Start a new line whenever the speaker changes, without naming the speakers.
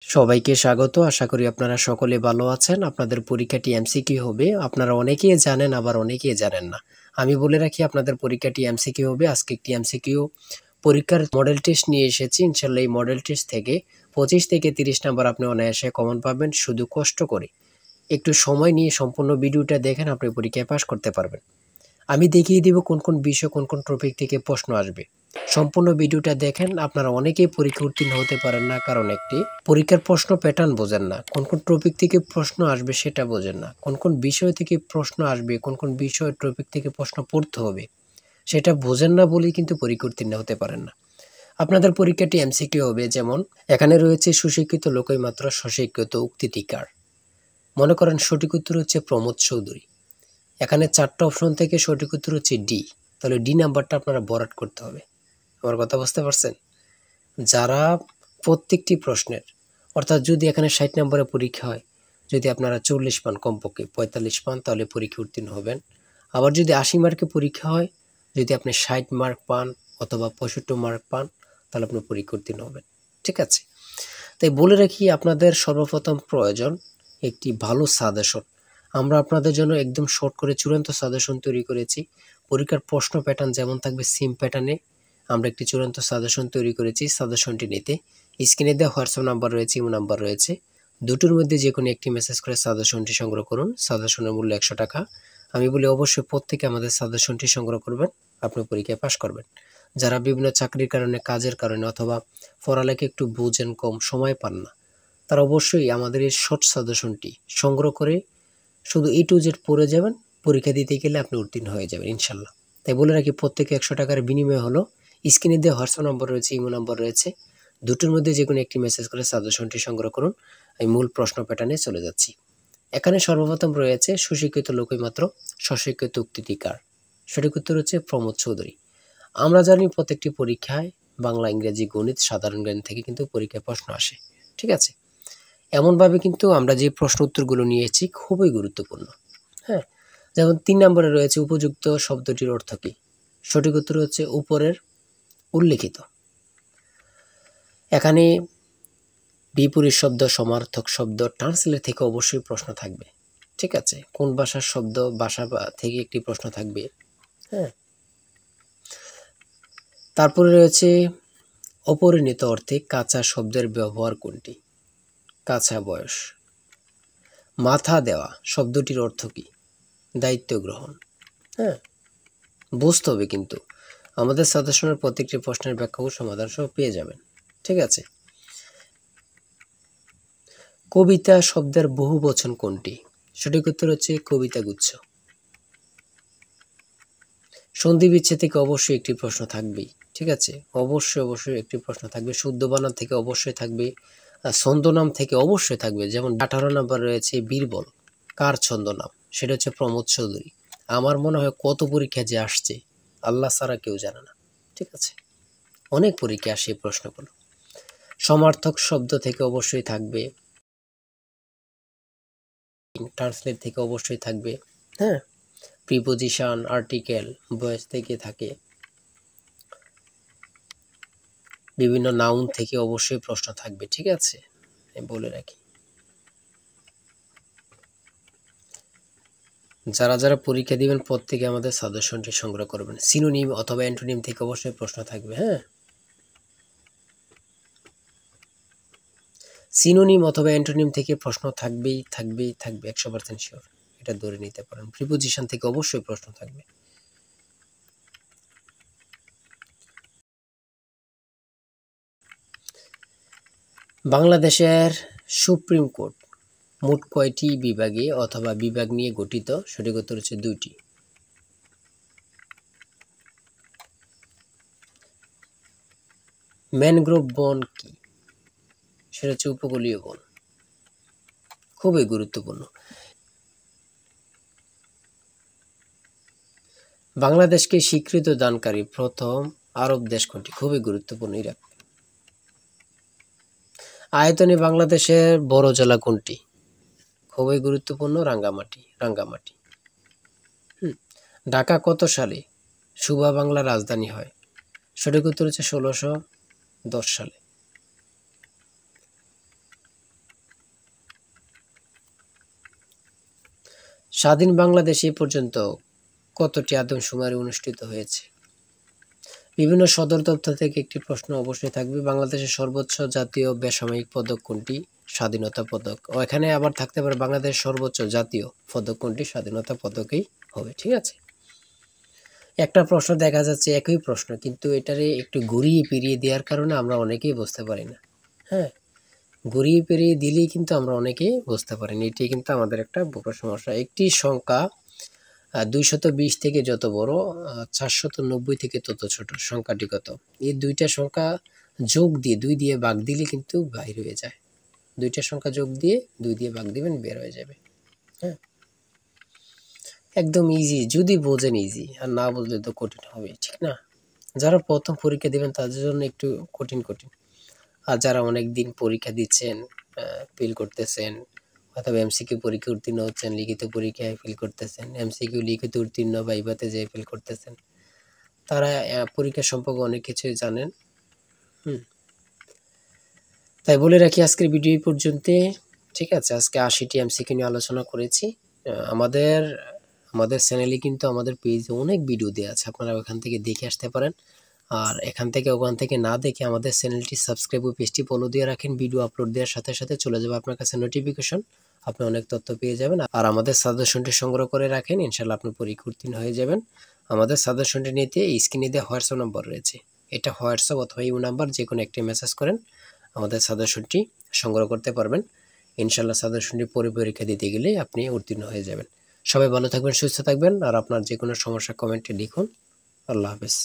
সবাইকে স্বাগত। আশা করি আপনারা সকলে ভালো আছেন। আপনাদের পরীক্ষাটি এমসিকিউ হবে। আপনারা অনেকেই জানেন, আবার অনেকেই জানেন না। আমি বলে রাখি আপনাদের পরীক্ষাটি এমসিকিউ হবে। আজকে একটি এমসিকিউ পরীক্ষার মডেল টেস্ট নিয়ে এসেছি। ইনশাআল্লাহ এই মডেল টেস্ট থেকে 25 থেকে 30 নাম্বার আপনি অনায়াসে কমন পাবেন। শুধু কষ্ট করে একটু সময় নিয়ে সম্পূর্ণ ভিডিওটা দেখেন, আপনি পরীক্ষায় পাস করতে পারবেন। আমি দেখিয়ে দিব কোন কোন বিষয়, কোন কোন টপিক থেকে প্রশ্ন আসবে। সম্পূর্ণ ভিডিওটা দেখেন। আপনারা অনেকেই পরীক্ষা উত্তীর্ণ হতে পারেন না, কারণ একটি পরীক্ষার প্রশ্ন প্যাটার্ন বোঝেন না, কোন কোন টপিক থেকে প্রশ্ন আসবে সেটা বোঝেন না, কোন কোন বিষয় থেকে প্রশ্ন আসবে, কোন কোন বিষয় টপিক থেকে প্রশ্ন পড়তে হবে সেটা বোঝেন না বলেই কিন্তু পরীক্ষা উত্তীর্ণ হতে পারেন না। আপনাদের পরীক্ষাটি এমসিকিউ হবে। যেমন এখানে রয়েছে সুশিক্ষিত লোকই মাত্র স্বশিক্ষিত উক্তিটি কার। মনে করেন সঠিক উত্তর হচ্ছে প্রমোদ চৌধুরী। এখানে 4টা অপশন থেকে সঠিক উত্তর হচ্ছে ডি। তাহলে ডি নাম্বারটা আপনারা ভরাট করতে হবে। আমার কথা বুঝতে পারছেন? যারা প্রত্যেকটি প্রশ্নের, অর্থাৎ যদি এখানে 60 নম্বরের পরীক্ষা হয়, যদি আপনারা 40 পান, কমপক্ষে 45 পান, তাহলে পরীক্ষা উত্তীর্ণ হবেন। আবার যদি 80 মার্কের পরীক্ষা হয়, যদি আপনি 60 মার্ক পান অথবা 65 মার্ক পান, তাহলে আপনি পরীক্ষা উত্তীর্ণ হবেন। ঠিক আছে? তাই বলে রাখি, আপনাদের সর্বপ্রথম প্রয়োজন একটি ভালো সাজেশন। আমরা আপনাদের জন্য একদম শর্ট করে চূড়ান্ত সাজেশন তৈরি করেছি। পরীক্ষার প্রশ্ন প্যাটার্ন যেমন থাকবে সেম প্যাটার্নে আমরা একটি চূড়ান্ত সাজেশন তৈরি করেছি। সাজেশনটি নিতে স্ক্রিনে দেওয়া হোয়াটসঅ্যাপ নাম্বার রয়েছে, ইমো নাম্বার রয়েছে। দুটোর মধ্যে যে কোনো একটি মেসেজ করে সাজেশনটি সংগ্রহ করুন। সাজেশনের মূল্য 100 টাকা। আমি বলি অবশ্যই প্রত্যেকে আমাদের সাজেশনটি সংগ্রহ করবেন, আপনি পরীক্ষায় পাস করবেন। যারা বিভিন্ন চাকরির কারণে, কাজের কারণে অথবা পড়ালেখা একটু বুঝেন, কম সময় পান না, তারা অবশ্যই আমাদের এই শর্ট সাজেশনটি সংগ্রহ করে শুধু A to Z পড়ে যাবেন। পরীক্ষা দিতে গেলে আপনি উত্তীর্ণ হয়ে যাবেন ইনশাল্লাহ। তাই বলে রাখি, প্রত্যেকে 100 টাকার বিনিময় হলো। স্ক্রিনে দেওয়া হোয়াটসঅ্যাপ নম্বর রয়েছে, ইমো নাম্বার রয়েছে। দুটোর মধ্যে যে কোনো একটি মেসেজ করে সাজেশনটি সংগ্রহ করুন। আমি মূল প্রশ্ন প্যাটার্নে চলে যাচ্ছি। এখানে সর্বপ্রথম রয়েছে সুশিক্ষিত লোকই মাত্র স্বশিক্ষিত উক্তিটি কার। সঠিক উত্তর হচ্ছে প্রমোদ চৌধুরী। আমরা জানি প্রত্যেকটি পরীক্ষায় বাংলা, ইংরেজি, গণিত, সাধারণ জ্ঞান থেকে কিন্তু পরীক্ষায় প্রশ্ন আসে। ঠিক আছে? এমনভাবে কিন্তু আমরা যে প্রশ্ন উত্তরগুলো নিয়েছি খুবই গুরুত্বপূর্ণ। হ্যাঁ, যেমন 3 নম্বরে রয়েছে উপযুক্ত শব্দটির অর্থ কী। সঠিক উত্তর হচ্ছে উপরের উল্লেখিত। এখানে বিপরীত শব্দ, সমার্থক শব্দ, ট্রান্সলেট থেকে অবশ্যই প্রশ্ন থাকবে। ঠিক আছে? কোন ভাষার শব্দ, ভাষা থেকে একটি প্রশ্ন থাকবে। হ্যাঁ, তারপরে রয়েছে অপরিণত অর্থে কাঁচা শব্দের ব্যবহার কোনটি। কাঁচা বয়স। মাথা দেওয়া শব্দটির অর্থ কী। দায়িত্ব গ্রহণ। হ্যাঁ, বুঝতে হবে কিন্তু আমাদের সাজেশনের প্রত্যেকটি প্রশ্নের ব্যাখ্যা ও সমাধান সহ পেয়ে যাবেন। ঠিক আছে? কবিতা শব্দের বহু বচন কোনটি। সঠিক উত্তর হচ্ছে কবিতা গুচ্ছ। সন্ধি বিচ্ছেদ থেকে অবশ্যই একটি প্রশ্ন থাকবেই। ঠিক আছে? অবশ্যই একটি প্রশ্ন থাকবে। শুদ্ধ বানান থেকে অবশ্যই থাকবে। ছন্দনাম থেকে অবশ্যই থাকবে। যেমন 18 নম্বর রয়েছে বীরবল। কার ছন্দনাম? সেটা হচ্ছে প্রমোদ চৌধুরী। আমার মনে হয় কত পরীক্ষা যে আসছে আল্লাহ ছাড়া কেউ জানে না। ঠিক আছে? অনেক পরীক্ষা আসে এই প্রশ্নগুলো। সমার্থক শব্দ থেকে অবশ্যই থাকবে। ট্রান্সলেট থেকে অবশ্যই থাকবে। হ্যাঁ, প্রিপোজিশন, আর্টিকেল, ভয়েস থেকে থাকে। বিভিন্ন নাউন থেকে অবশ্যই প্রশ্ন থাকবে। ঠিক আছে? আমি বলে রাখি, যারা যারা পরীক্ষা দিবেন প্রত্যেকে আমাদের সাজেশনটি সংগ্রহ করবেন। সিনোনিম অথবা অ্যান্টোনিম থেকে অবশ্যই প্রশ্ন থাকবে। হ্যাঁ, সিনোনিম অথবা অ্যান্টোনিম থেকে প্রশ্ন থাকবে 100% শিওর। এটা ধরে নিতে পারেন। প্রিপোজিশন থেকে অবশ্যই প্রশ্ন থাকবে। বাংলাদেশের সুপ্রিম কোর্ট মোট কয়টি বিভাগে অথবা বিভাগ নিয়ে গঠিত। সঠিক উত্তর হচ্ছে 2টি। ম্যানগ্রোভ বন কি? সেটা হচ্ছে উপকূলীয় বন। খুবই গুরুত্বপূর্ণ। বাংলাদেশকে স্বীকৃতি দানকারী প্রথম আরব দেশ কোনটি? খুবই গুরুত্বপূর্ণ। ইরাক। আয়তনে বাংলাদেশের বড় জেলা কোনটি? খুবই গুরুত্বপূর্ণ। রাঙ্গামাটি। ঢাকা কত সালে সুবা বাংলার রাজধানী হয়? সঠিক উত্তর হচ্ছে 1610 সালে। স্বাধীন বাংলাদেশে এ পর্যন্ত কতটি আদমশুমারি অনুষ্ঠিত হয়েছে? বিভিন্ন সদর দপ্তর থেকে একটি প্রশ্ন অবশ্যই থাকবে। বাংলাদেশের সর্বোচ্চ জাতীয় বেসামরিক পদক কোনটি? স্বাধীনতা পদক। ও এখানে আবার থাকতে পারে বাংলাদেশের সর্বোচ্চ জাতীয় পদক কোনটি? স্বাধীনতা পদকই হবে। ঠিক আছে, একটা প্রশ্ন দেখা যাচ্ছে একই প্রশ্ন, কিন্তু এটারে একটু ঘুরিয়ে ফিরিয়ে দেওয়ার কারণে আমরা অনেকেই বুঝতে পারি না। হ্যাঁ, ঘুরিয়ে ফিরিয়ে দিলেই কিন্তু আমরা অনেকেই বুঝতে পারি না। এটি কিন্তু আমাদের একটা বড় সমস্যা। একটি সংখ্যা 220 থেকে যত বড়, 490 থেকে তত ছোট। সংখ্যাটি কত? এই দুইটা সংখ্যা যোগ দিয়ে 2 দিয়ে ভাগ দিলে কিন্তু বাইর হয়ে যায়। দুইটা সংখ্যা যোগ দিয়ে 2 দিয়ে ভাগ দিবেন, বের হয়ে যাবে। হ্যাঁ, একদম ইজি, যদি বোঝেন ইজি, আর না বুঝলে তো কঠিন হবে, ঠিক না? যারা প্রথম পরীক্ষা দিবেন তাদের জন্য একটু কঠিন কঠিন, আর যারা অনেক দিন পরীক্ষা দিচ্ছেন, ফেল করতেছেন, অথবা এমসিকিউ পরীক্ষা উত্তীর্ণ হচ্ছেন, লিখিত পরীক্ষায় ফেল করতেছেন, এমসিকিউ লিখিত উত্তীর্ণ বা ভাইভাতে যেয়ে ফেল করতেছেন, তারা পরীক্ষা সম্পর্কে অনেক কিছুই জানেন। তাই বলে রাখি আজকের ভিডিও এই পর্যন্ত। ঠিক আছে, আজকে 80টি এমসিকিউ নিয়ে আলোচনা করেছি। আমাদের আমাদের চ্যানেলে কিন্তু আমাদের পেজে অনেক ভিডিও দেওয়া আছে, আপনারা ওখান থেকে দেখে আসতে পারেন। আর এখান থেকে ওখান থেকে না দেখে আমাদের চ্যানেলটি সাবস্ক্রাইব ও পেজটি ফলো দিয়ে রাখেন। ভিডিও আপলোড দেওয়ার সাথে সাথে চলে যাবে আপনার কাছে নোটিফিকেশন, আপনি অনেক তথ্য পেয়ে যাবেন। আর আমাদের সাজেশনটি সংগ্রহ করে রাখেন, ইনশাল্লাহ আপনি পরীক্ষা উত্তীর্ণ হয়ে যাবেন। আমাদের সাজেশনটি নিতে স্ক্রিনে দেওয়া হোয়াটসঅ্যাপ নম্বর রয়েছে, এটা হোয়াটসঅ্যাপ অথবা ইউ নাম্বার যে কোনো একটি মেসেজ করেন, আমাদের সাজেশনটি সংগ্রহ করতে পারবেন। ইনশাল্লাহ সাজেশনটি পরীক্ষা দিতে গেলে আপনি উত্তীর্ণ হয়ে যাবেন। সবাই ভালো থাকবেন, সুস্থ থাকবেন, আর আপনার যে কোনো সমস্যা কমেন্টে লিখুন। আল্লাহ হাফেজ।